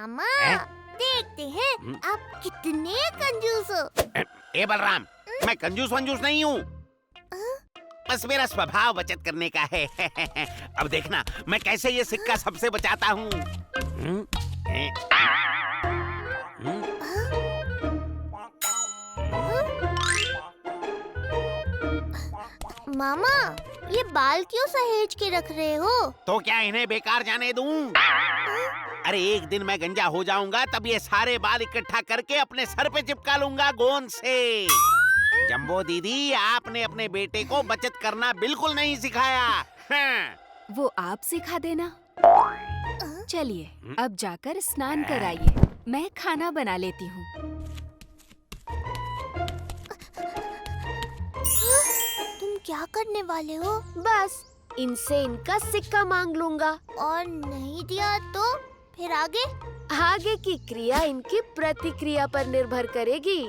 मामा हैं? देखते हैं आप कितने कंजूस हो। ए बलराम, मैं कंजूस वंजूस नहीं हूँ, बस मेरा स्वभाव बचत करने का है। अब देखना मैं कैसे ये सिक्का सबसे बचाता हूँ। मामा ये बाल क्यों सहेज के रख रहे हो? तो क्या इन्हें बेकार जाने दूं? अरे एक दिन मैं गंजा हो जाऊंगा तब ये सारे बाल इकट्ठा करके अपने सर पे चिपका लूंगा गोंद से। जंबो दीदी, आपने अपने बेटे को बचत करना बिल्कुल नहीं सिखाया। हाँ। वो आप सिखा देना। चलिए अब जाकर स्नान कराइए, मैं खाना बना लेती हूँ। तुम क्या करने वाले हो? बस इनसे इनका सिक्का मांग लूंगा। और नहीं दिया तो फिर आगे? आगे की क्रिया इनकी प्रतिक्रिया पर निर्भर करेगी।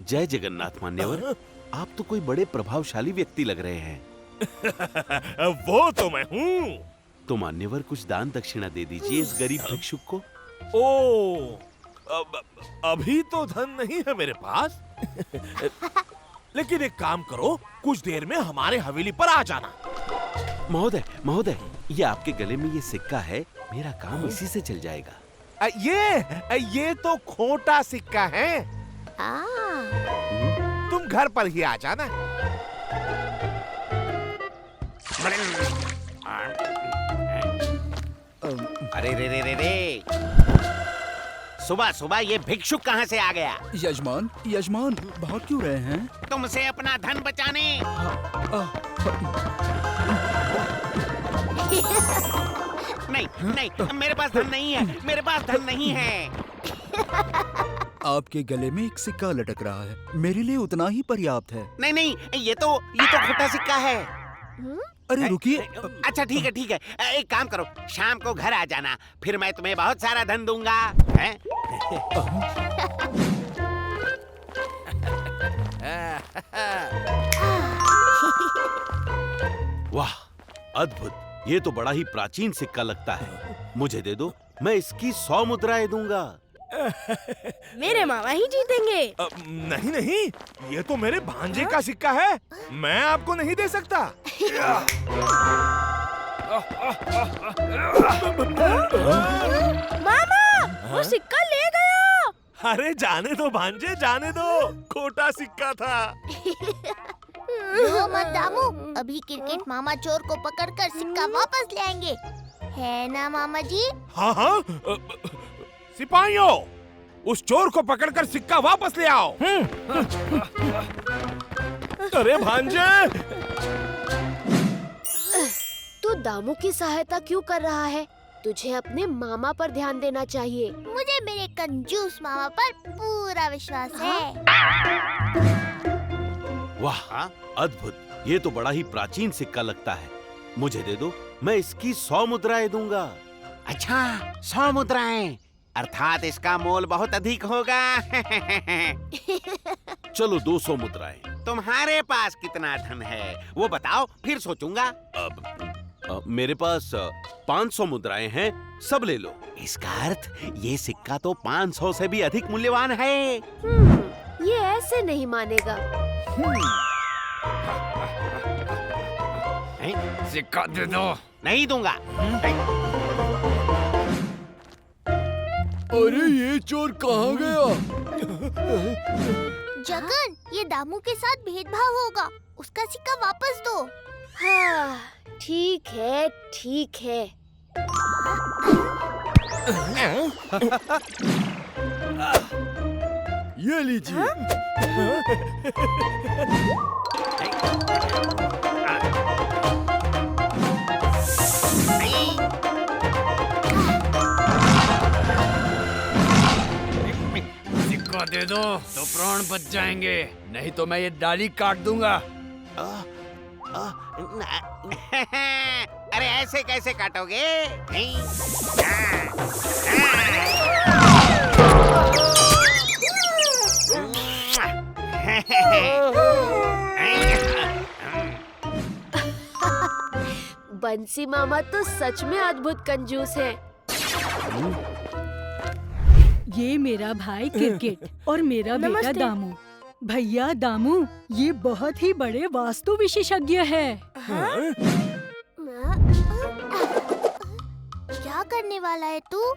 जय जगन्नाथ मान्यवर, आप तो कोई बड़े प्रभावशाली व्यक्ति लग रहे हैं। वो तो मैं हूँ। तो मान्यवर कुछ दान दक्षिणा दे दीजिए इस गरीब भिक्षुक को। ओ, अभी तो धन नहीं है मेरे पास। लेकिन एक काम करो, कुछ देर में हमारे हवेली पर आ जाना। महोदय महोदय, ये आपके गले में ये सिक्का है, मेरा काम इसी से चल जाएगा। ये तो खोटा सिक्का है। तुम घर पर ही आ जाना। अरे रे रे रे रे, सुबह सुबह ये भिक्षुक कहाँ से आ गया? यजमान, यजमान भाग क्यों रहे हैं? तुमसे अपना धन बचाने। नहीं नहीं, मेरे पास धन नहीं है, मेरे पास धन नहीं है। आपके गले में एक सिक्का लटक रहा है, मेरे लिए उतना ही पर्याप्त है। नहीं नहीं, ये तो खोटा सिक्का है। अरे रुकिए। अच्छा ठीक है ठीक है, एक काम करो, शाम को घर आ जाना, फिर मैं तुम्हें बहुत सारा धन दूंगा। हैं? वाह अद्भुत, ये तो बड़ा ही प्राचीन सिक्का लगता है। मुझे दे दो, मैं इसकी 100 मुद्राएं दूंगा। मेरे मामा ही जीतेंगे। नहीं नहीं, ये तो मेरे भांजे का सिक्का है, मैं आपको नहीं दे सकता। मामा, वो सिक्का ले गया। अरे जाने दो भांजे, जाने दो, खोटा सिक्का था। रो मत दामू, अभी क्रिकेट मामा चोर को पकड़कर सिक्का वापस ले आएंगे, है ना मामा जी? हाँ हाँ, सिपाहियों, उस चोर को पकड़कर सिक्का वापस ले आओ। अरे भांजे, तू दामू की सहायता क्यों कर रहा है? तुझे अपने मामा पर ध्यान देना चाहिए। मुझे मेरे कंजूस मामा पर पूरा विश्वास है। वाह अद्भुत, ये तो बड़ा ही प्राचीन सिक्का लगता है। मुझे दे दो, मैं इसकी 100 मुद्राएं दूंगा। अच्छा 100 मुद्राएं, अर्थात इसका मोल बहुत अधिक होगा। चलो 200 मुद्राएं। तुम्हारे पास कितना धन है वो बताओ, फिर सोचूंगा। मेरे पास 500 मुद्राएं हैं, सब ले लो। इसका अर्थ ये सिक्का तो 500 से भी अधिक मूल्यवान है। ये ऐसे नहीं मानेगा। सिक्का दे दो। नहीं दूंगा। अरे ये चोर कहाँ गया? जगन, ये दामू के साथ भेदभाव होगा, उसका सिक्का वापस दो। हाँ, ठीक है ठीक है। ये लीजिए। सिक्का दे दो तो प्राण बच जाएंगे, नहीं तो मैं ये डाली काट दूंगा। अरे ऐसे कैसे काटोगे? बंसी मामा तो सच में अद्भुत कंजूस है। ये मेरा भाई क्रिकेट और मेरा बेटा दामू। भैया दामू ये बहुत ही बड़े वास्तु विशेषज्ञ है। क्या करने वाला है तू?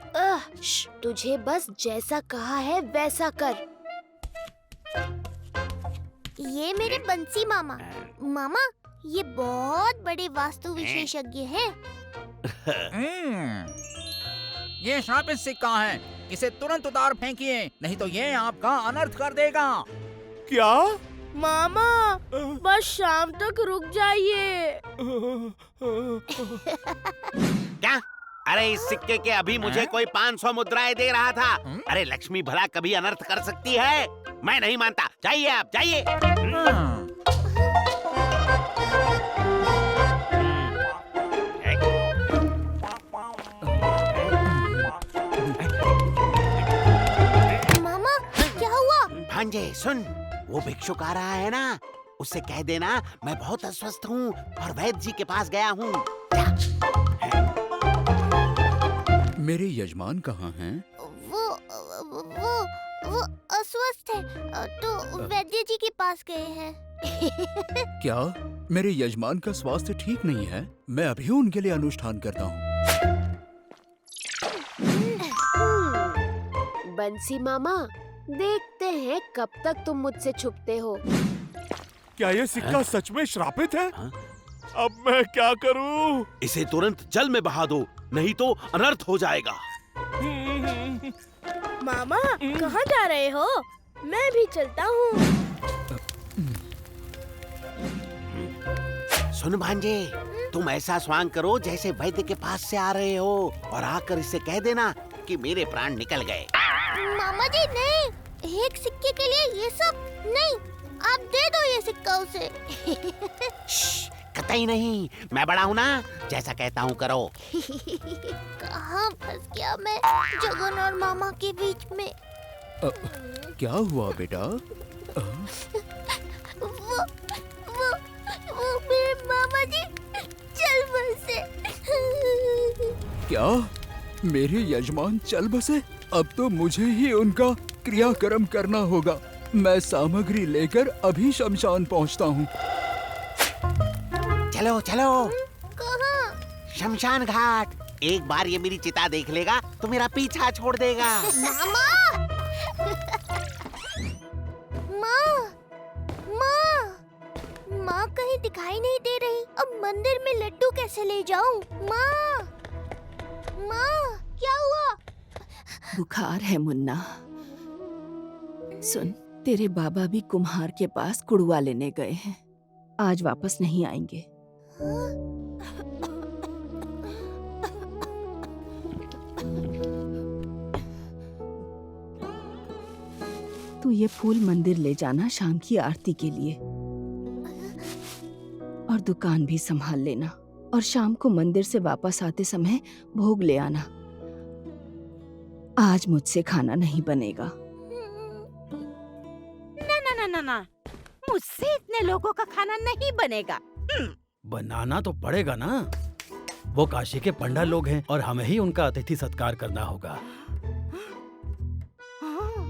तुझे बस जैसा कहा है वैसा कर। ये मेरे बंसी मामा। मामा ये बहुत बड़े वास्तु विशेषज्ञ हैं। ये शापित सिक्का है, इसे तुरंत उतार फेंकिए, नहीं तो ये आपका अनर्थ कर देगा। क्या? मामा बस शाम तक रुक जाइए। क्या? अरे इस सिक्के के अभी मुझे कोई 500 मुद्राएं दे रहा था। अरे लक्ष्मी भला कभी अनर्थ कर सकती है? मैं नहीं मानता। जाइए आप जाइए। मामा क्या हुआ? भांजे सुन, वो भिक्षुक आ रहा है ना, उससे कह देना मैं बहुत अस्वस्थ हूँ और वैद्य जी के पास गया हूँ। मेरे यजमान कहाँ हैं? वो अस्वस्थ है तो वैद्य जी के पास गए हैं। क्या मेरे यजमान का स्वास्थ्य ठीक नहीं है? मैं अभी उनके लिए अनुष्ठान करता हूँ। बंसी मामा देखते हैं कब तक तुम मुझसे छुपते हो। क्या ये सिक्का सच में श्रापित है? अब मैं क्या करूं? इसे तुरंत जल में बहा दो, नहीं तो अनर्थ हो जाएगा। मामा कहाँ जा रहे हो? मैं भी चलता हूँ। सुन भांजे, तुम ऐसा स्वांग करो जैसे वैद्य के पास से आ रहे हो और आकर इससे कह देना कि मेरे प्राण निकल गए। मामा जी नहीं, एक सिक्के के लिए ये सब नहीं। आप दे दो ये सिक्का उसे। कतई नहीं, मैं बड़ा हूँ ना, जैसा कहता हूँ करो। कहाँ फंस गया मैं जगन और मामा के बीच में। क्या हुआ बेटा? वो मेरे मामा जी चल बसे। क्या मेरे यजमान चल बसे? अब तो मुझे ही उनका क्रियाक्रम करना होगा। मैं सामग्री लेकर अभी शमशान पहुंचता हूँ। चलो चलो। कहाँ? शमशान घाट। एक बार ये मेरी चिता देख लेगा तो मेरा पीछा छोड़ देगा। मामा! माँ कहीं दिखाई नहीं दे रही। अब मंदिर में लड्डू कैसे ले जाऊं? माँ क्या हुआ? बुखार है मुन्ना। सुन, तेरे बाबा भी कुम्हार के पास कुड़ुआ लेने गए हैं, आज वापस नहीं आएंगे। तू ये फूल मंदिर ले जाना शाम की आरती के लिए, और दुकान भी संभाल लेना, और शाम को मंदिर से वापस आते समय भोग ले आना। आज मुझसे खाना नहीं बनेगा। ना, मुझसे इतने लोगों का खाना नहीं बनेगा। बनाना तो पड़ेगा ना, वो काशी के पंडा लोग हैं और हमें ही उनका अतिथि सत्कार करना होगा।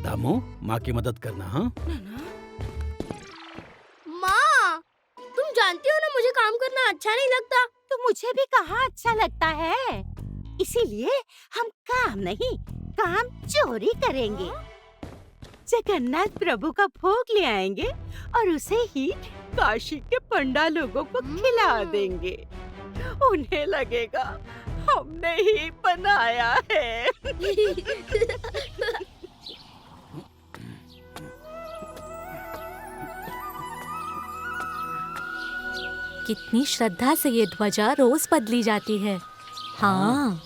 दामू, माँ की मदद करना। हाँ माँ, तुम जानती हो ना मुझे काम करना अच्छा नहीं लगता। तो मुझे भी कहाँ अच्छा लगता है, इसीलिए हम काम नहीं काम चोरी करेंगे। जगन्नाथ प्रभु का भोग ले आएंगे और उसे ही काशी के पंडा लोगों को खिला देंगे। उन्हें लगेगा हमने ही बनाया है। कितनी श्रद्धा से ये ध्वजा रोज बदली जाती है। हाँ,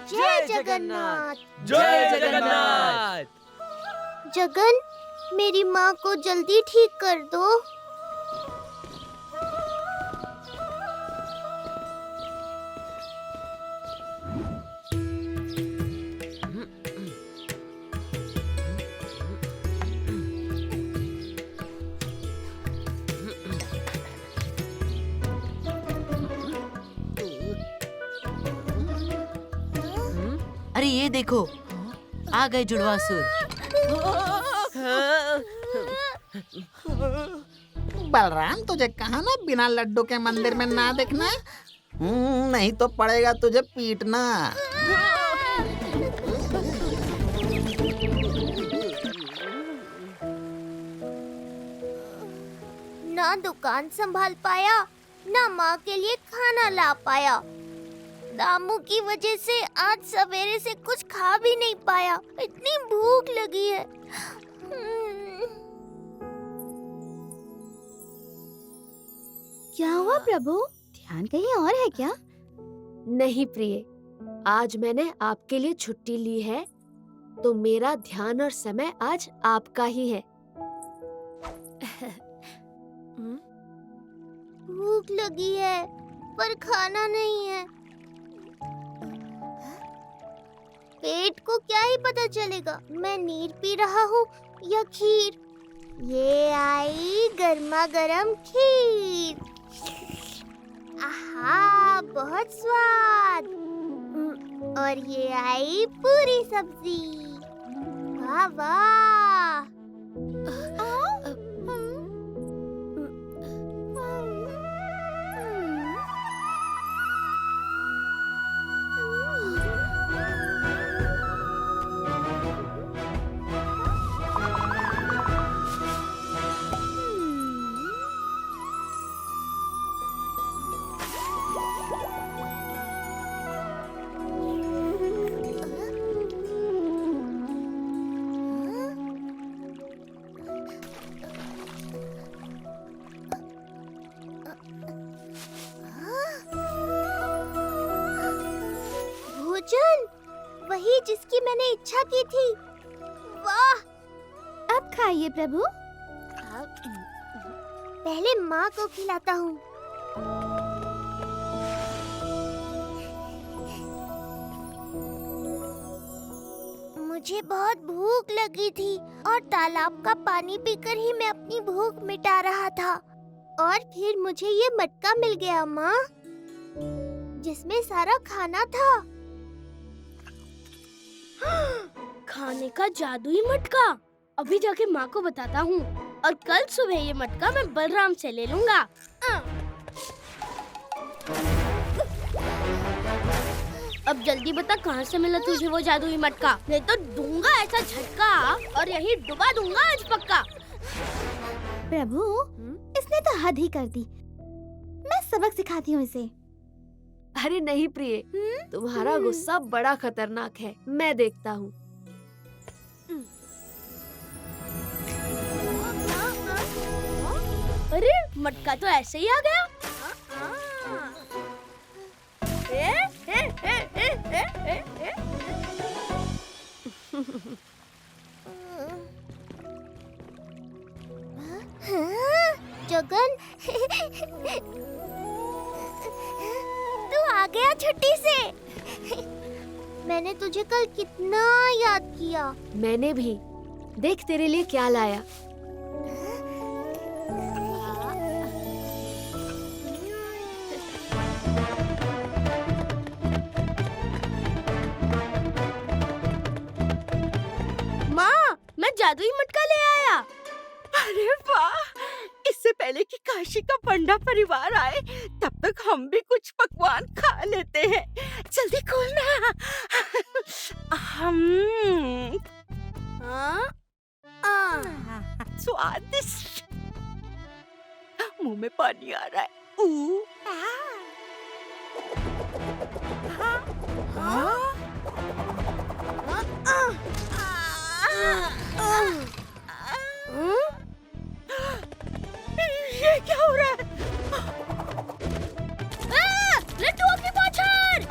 जय जगन्नाथ। जय जगन्नाथ। जगन, मेरी माँ को जल्दी ठीक कर दो। अरे ये देखो, आ गए जुड़वासुर। बलराम, तुझे कहा ना बिना लड्डू के मंदिर में ना देखना। नहीं तो पड़ेगा तुझे पीटना। ना दुकान संभाल पाया, ना माँ के लिए खाना ला पाया। दामू की वजह से आज सवेरे से कुछ खा भी नहीं पाया। इतनी भूख लगी है। क्या हुआ प्रभु? ध्यान कहीं और है क्या? नहीं प्रिय, आज मैंने आपके लिए छुट्टी ली है, तो मेरा ध्यान और समय आज आपका ही है। भूख लगी है पर खाना नहीं है। पेट को क्या ही पता चलेगा, मैं नीर पी रहा हूँ या खीर। ये आई गर्मा गर्म खीर। आहा, बहुत स्वाद। और ये आई पूरी सब्जी। वाह वाह। भोजन, वही जिसकी मैंने इच्छा की थी। वाह। अब खाइए प्रभु। पहले माँ को खिलाता हूँ। मुझे बहुत भूख लगी थी और तालाब का पानी पीकर ही मैं अपनी भूख मिटा रहा था। और फिर मुझे ये मटका मिल गया माँ, जिसमें सारा खाना था। खाने का जादुई मटका। अभी जाके माँ को बताता हूँ और कल सुबह ये मटका मैं बलराम से ले लूँगा। अब जल्दी बता, कहाँ से मिला तुझे वो जादुई मटका? नहीं तो दूंगा ऐसा झटका और यही डुबा दूंगा आज पक्का। प्रभु, इसने तो हद ही कर दी। मैं सबक सिखाती हूँ इसे। अरे नहीं प्रिय, तुम्हारा गुस्सा बड़ा खतरनाक है। मैं देखता हूँ। अरे मटका तो ऐसे ही आ गया। जगन, तू आ गया छुट्टी से। मैंने तुझे कल कितना याद किया। मैंने भी। देख तेरे लिए क्या लाया। माँ, मैं जादुई मटका ले आया। अरे वाह! इससे पहले कि काशी का पंडा परिवार आए, तब तक हम भी कुछ पकवान खा लेते हैं। जल्दी खोलना। स्वादिष्ट। मुंह में पानी आ रहा है। ये क्या हो रहा है? लड्डू अपनी पाछड़!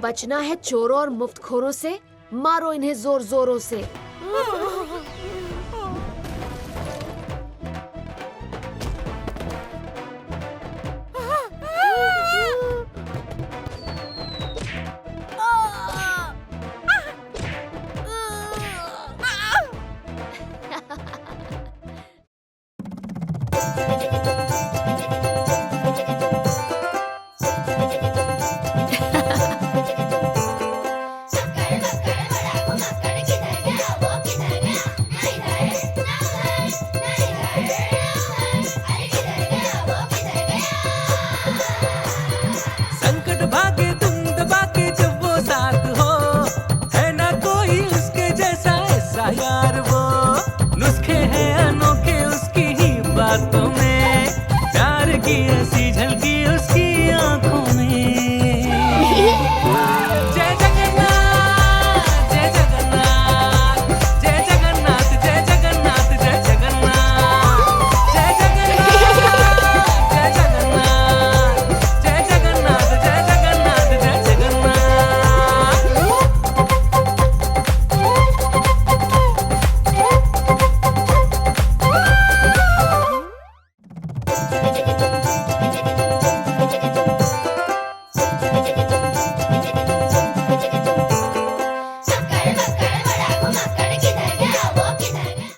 बचना है चोरों और मुफ्तखोरों से, मारो इन्हें जोर जोरों से। संकट भागे तुम दबा के जब वो साथ हो, है ना कोई उसके जैसा ऐसा यार वो, नुस्खे हैं अनोखे उसकी ही बातों में।